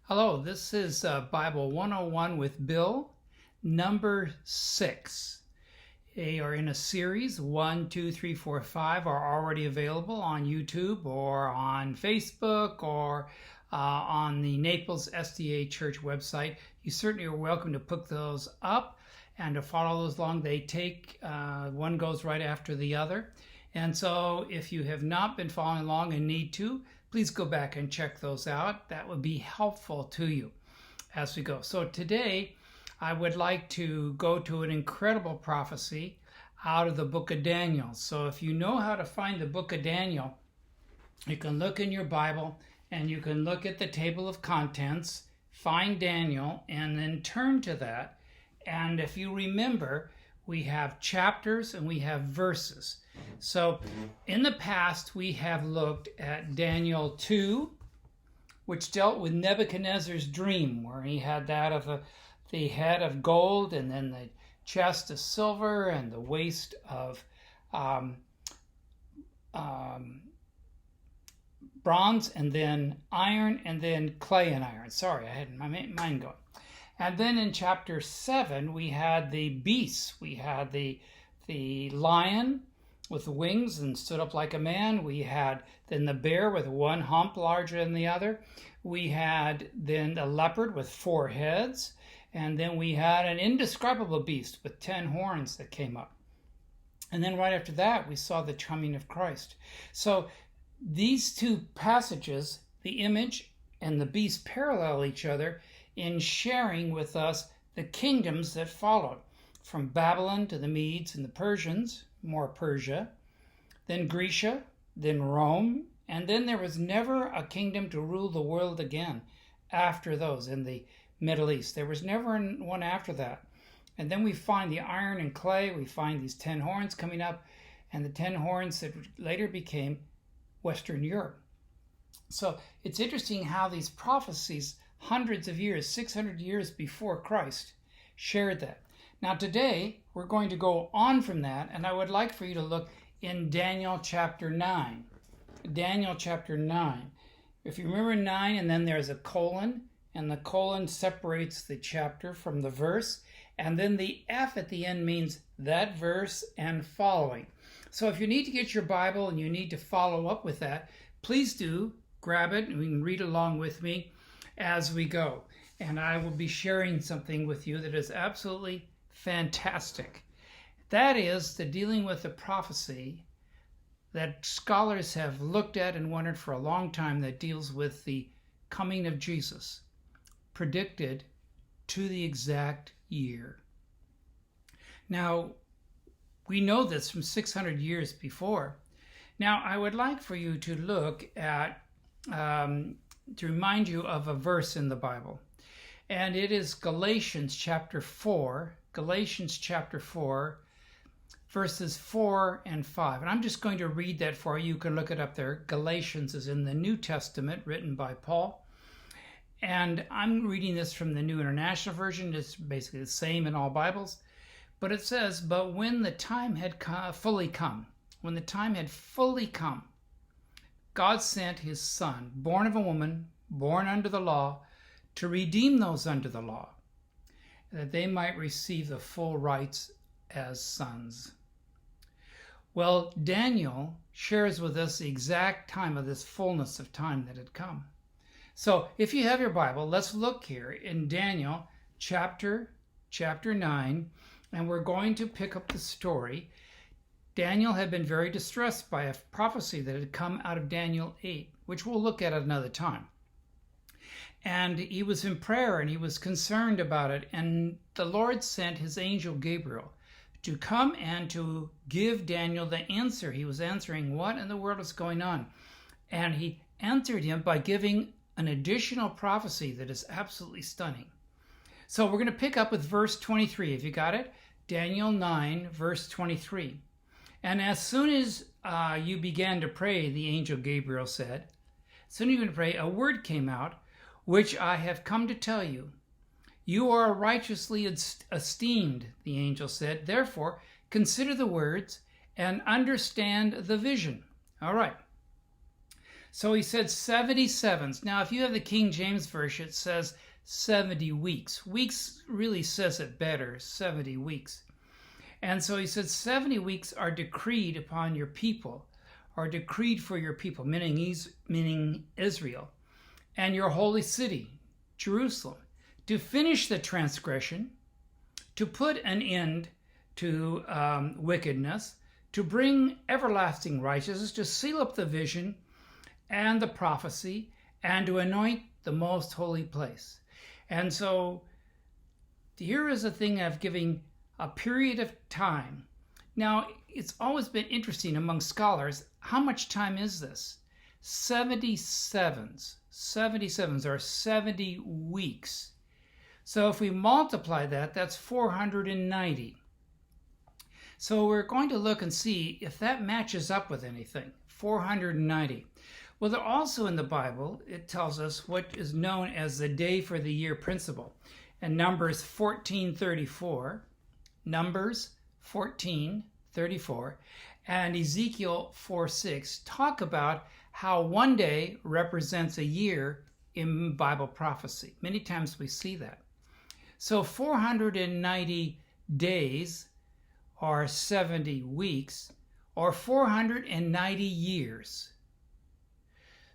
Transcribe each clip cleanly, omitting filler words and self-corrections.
Hello, this is Bible 101 with Bill, number 6. They are in a series. 1, 2, 3, 4, 5 are already available on YouTube or on Facebook or on the Naples SDA Church website. You certainly are welcome to put those up and to follow those along. They take, one goes right after the other. And so if you have not been following along and need to, please go back and check those out. That would be helpful to you as we go. So today, I would like to go to an incredible prophecy out of the book of Daniel. So if you know how to find the book of Daniel, you can look in your Bible and you can look at the table of contents, find Daniel, and then turn to that. And if you remember, we have chapters and we have verses. So in the past, we have looked at Daniel 2, which dealt with Nebuchadnezzar's dream, where he had that of the head of gold and then the chest of silver and the waist of bronze and then iron and then clay and iron. Sorry, I had my mind going. And then in chapter 7, we had the beasts. We had the lion with wings and stood up like a man. We had then the bear with one hump larger than the other. We had then a leopard with 4 heads. And then we had an indescribable beast with 10 horns that came up. And then right after that, we saw the coming of Christ. So these two passages, the image and the beast, parallel each other in sharing with us the kingdoms that followed, from Babylon to the Medes and the Persians, more Persia, then Grecia, then Rome, and then there was never a kingdom to rule the world again after those in the Middle East. There was never one after that. And then we find the iron and clay, we find these 10 horns coming up, and the 10 horns that later became Western Europe. So it's interesting how these prophecies, hundreds of years, 600 years before Christ, shared that. Now today, we're going to go on from that, and I would like for you to look in Daniel chapter 9. Daniel chapter 9. If you remember 9, and then there's a colon, and the colon separates the chapter from the verse, and then the F at the end means that verse and following. So if you need to get your Bible and you need to follow up with that, please do grab it, and we can read along with me as we go. And I will be sharing something with you that is absolutely fantastic. That is the dealing with the prophecy that scholars have looked at and wondered for a long time, that deals with the coming of Jesus, predicted to the exact year. Now, we know this from 600 years before. Now, I would like for you to look at, to remind you of a verse in the Bible. And it is Galatians chapter 4, verses 4 and 5. And I'm just going to read that for you. You can look it up there. Galatians is in the New Testament, written by Paul. And I'm reading this from the New International Version. It's basically the same in all Bibles. But it says, "But when the time had fully come, God sent his Son, born of a woman, born under the law, to redeem those under the law, that they might receive the full rights as sons." Well, Daniel shares with us the exact time of this fullness of time that had come. So if you have your Bible, let's look here in Daniel chapter 9, and we're going to pick up the story. Daniel had been very distressed by a prophecy that had come out of Daniel 8, which we'll look at another time. And he was in prayer and he was concerned about it. And the Lord sent his angel Gabriel to come and to give Daniel the answer. He was answering what in the world is going on. And he answered him by giving an additional prophecy that is absolutely stunning. So we're going to pick up with verse 23. If you got it, Daniel 9, verse 23. "And as soon as you began to pray," the angel Gabriel said, "as soon as you began to pray, a word came out, which I have come to tell you. You are righteously esteemed," the angel said. "Therefore, consider the words and understand the vision." All right. So he said 77s. Now, if you have the King James Version, it says 70 weeks. Weeks really says it better, 70 weeks. And so he said 70 weeks are decreed upon your people, are decreed for your people, meaning Israel, and your holy city, Jerusalem, to finish the transgression, to put an end to wickedness, to bring everlasting righteousness, to seal up the vision and the prophecy, and to anoint the most holy place. And so here is a thing of giving a period of time. Now, it's always been interesting among scholars, how much time is this? 77s. 77s are 70 weeks. So if we multiply that, that's 490. So we're going to look and see if that matches up with anything. 490. Well, there also in the Bible, it tells us what is known as the day for the year principle. And Numbers 14:34, Numbers 14:34, and Ezekiel 4:6 talk about how one day represents a year in Bible prophecy. Many times we see that. So 490 days or 70 weeks or 490 years.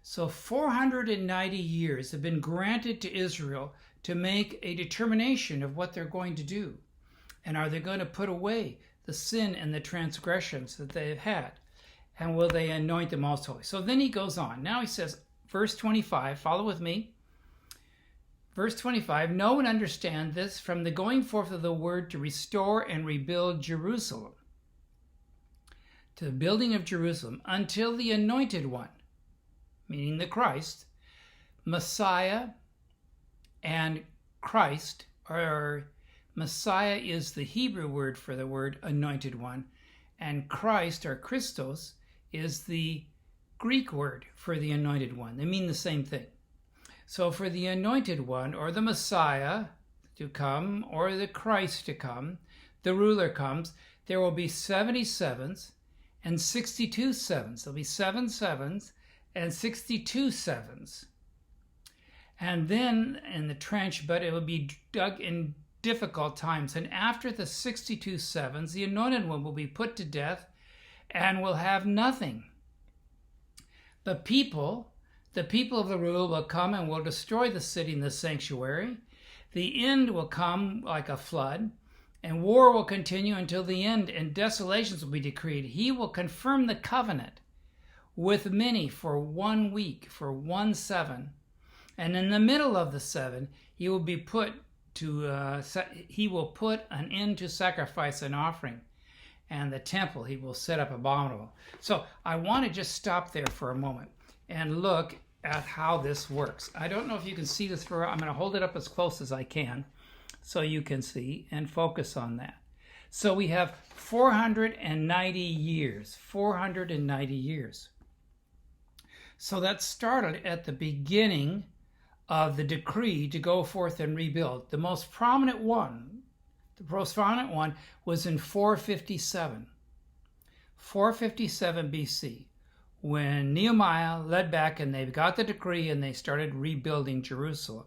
So 490 years have been granted to Israel to make a determination of what they're going to do. And are they going to put away the sin and the transgressions that they have had? And will they anoint the most holy? So then he goes on. Now he says, verse 25, follow with me. Verse 25, know and understand this from the going forth of the word to restore and rebuild Jerusalem, to the building of Jerusalem, until the anointed one, meaning the Christ, Messiah and Christ, or Messiah is the Hebrew word for the word anointed one, and Christ, or Christos, is the Greek word for the anointed one. They mean the same thing. So for the anointed one, or the Messiah to come, or the Christ to come, the ruler comes, there will be 77s and 62 sevens. There'll be 7 sevens and 62 sevens. And then in the trench, but it will be dug in difficult times. And after the 62 sevens, the anointed one will be put to death and will have nothing. The people of the rule will come and will destroy the city and the sanctuary. The end will come like a flood, and war will continue until the end, and desolations will be decreed. He will confirm the covenant with many for 1 week, for 1 7. And in the middle of the 7, he will put an end to sacrifice and offering, and the temple he will set up abominable. So I want to just stop there for a moment and look at how this works. I don't know if you can see this. I'm going to hold it up as close as I can so you can see and focus on that. So we have 490 years. 490 years. So that started at the beginning of the decree to go forth and rebuild. The most prominent one was in 457. 457 BC. When Nehemiah led back and they got the decree and they started rebuilding Jerusalem.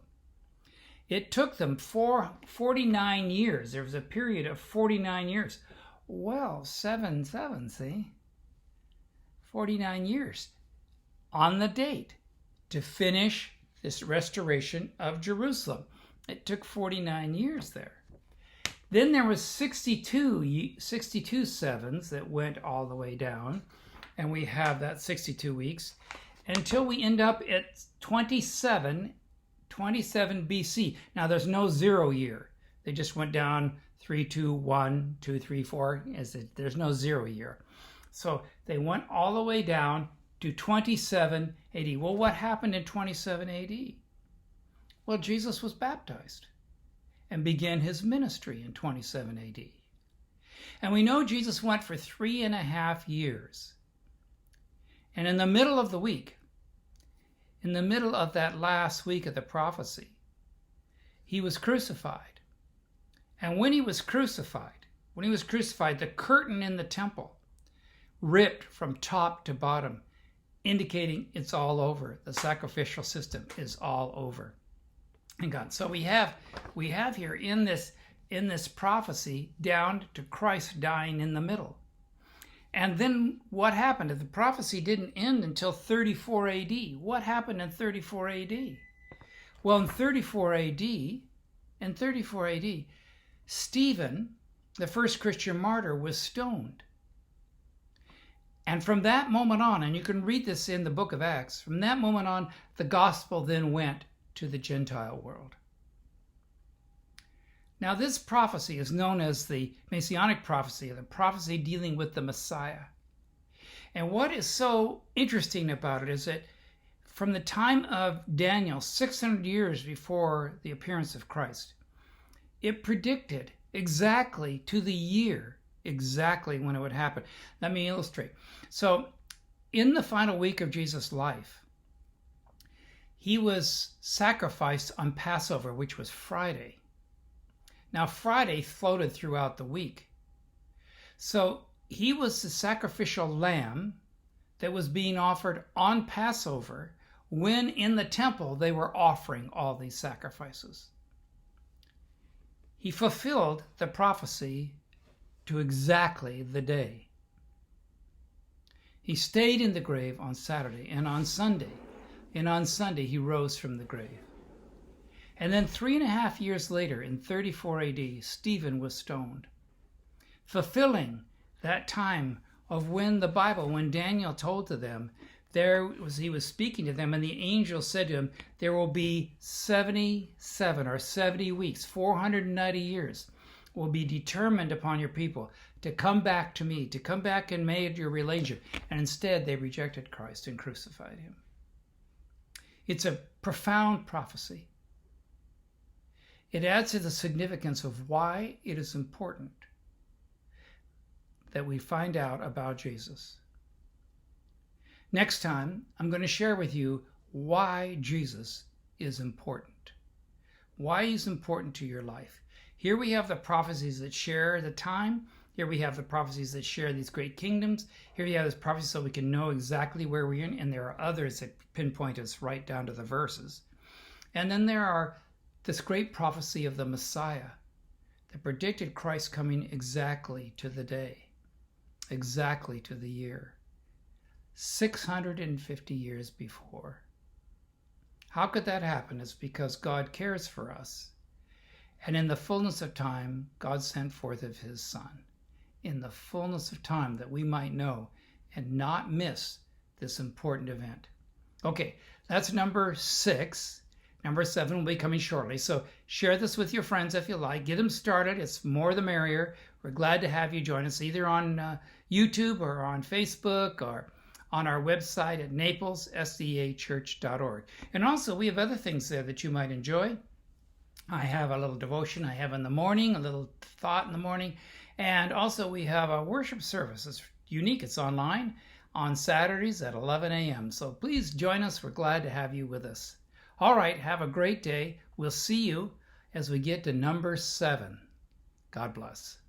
It took them 49 years. There was a period of 49 years. Well, 7, see? 49 years on the date to finish this restoration of Jerusalem. It took 49 years there. Then there was 62 sevens that went all the way down. And we have that 62 weeks until we end up at 27 BC. Now there's no 0 year. They just went down 3, 2, 1, 2, 3, 4. There's no 0 year. So they went all the way down to 27 AD. Well, what happened in 27 AD? Well, Jesus was baptized and began his ministry in 27 AD. And we know Jesus went for 3.5 years. And in the middle of the week, in the middle of that last week of the prophecy, he was crucified. And when he was crucified, the curtain in the temple ripped from top to bottom. indicating it's all over. The sacrificial system is all over. And God, so we have here in this prophecy down to Christ dying in the middle. And then what happened? The prophecy didn't end until 34 AD. What happened in 34 AD? Well, in 34 AD, Stephen, the first Christian martyr, was stoned. And from that moment on, and you can read this in the book of Acts, from that moment on, the gospel then went to the Gentile world. Now, this prophecy is known as the Messianic prophecy, the prophecy dealing with the Messiah. And what is so interesting about it is that from the time of Daniel, 600 years before the appearance of Christ, it predicted exactly to the year, exactly when it would happen. Let me illustrate. So, in the final week of Jesus' life, he was sacrificed on Passover, which was Friday. Now, Friday floated throughout the week. So, he was the sacrificial lamb that was being offered on Passover when in the temple they were offering all these sacrifices. He fulfilled the prophecy to exactly the day. He stayed in the grave on Saturday and on Sunday. And on Sunday he rose from the grave. And then 3.5 years later, in 34 AD, Stephen was stoned, fulfilling that time of when the Bible, when Daniel told to them, he was speaking to them, and the angel said to him, there will be 77 or 70 weeks, 490 years, will be determined upon your people to come back to me, to come back and make your relationship. And instead, they rejected Christ and crucified him. It's a profound prophecy. It adds to the significance of why it is important that we find out about Jesus. Next time, I'm going to share with you why Jesus is important. Why he's important to your life. Here we have the prophecies that share the time. Here we have the prophecies that share these great kingdoms. Here we have this prophecy so we can know exactly where we're in. And there are others that pinpoint us right down to the verses. And then there are this great prophecy of the Messiah that predicted Christ coming exactly to the day, exactly to the year, 650 years before. How could that happen? It's because God cares for us. And in the fullness of time, God sent forth of his Son, in the fullness of time, that we might know and not miss this important event. Okay, that's number 6. Number 7 will be coming shortly. So share this with your friends if you like. Get them started. It's more the merrier. We're glad to have you join us either on YouTube or on Facebook or on our website at naplessdachurch.org. And also, we have other things there that you might enjoy. I have a little devotion I have in the morning, a little thought in the morning. And also, we have a worship service. It's unique. It's online on Saturdays at 11 a.m. So please join us. We're glad to have you with us. All right, have a great day. We'll see you as we get to number 7. God bless.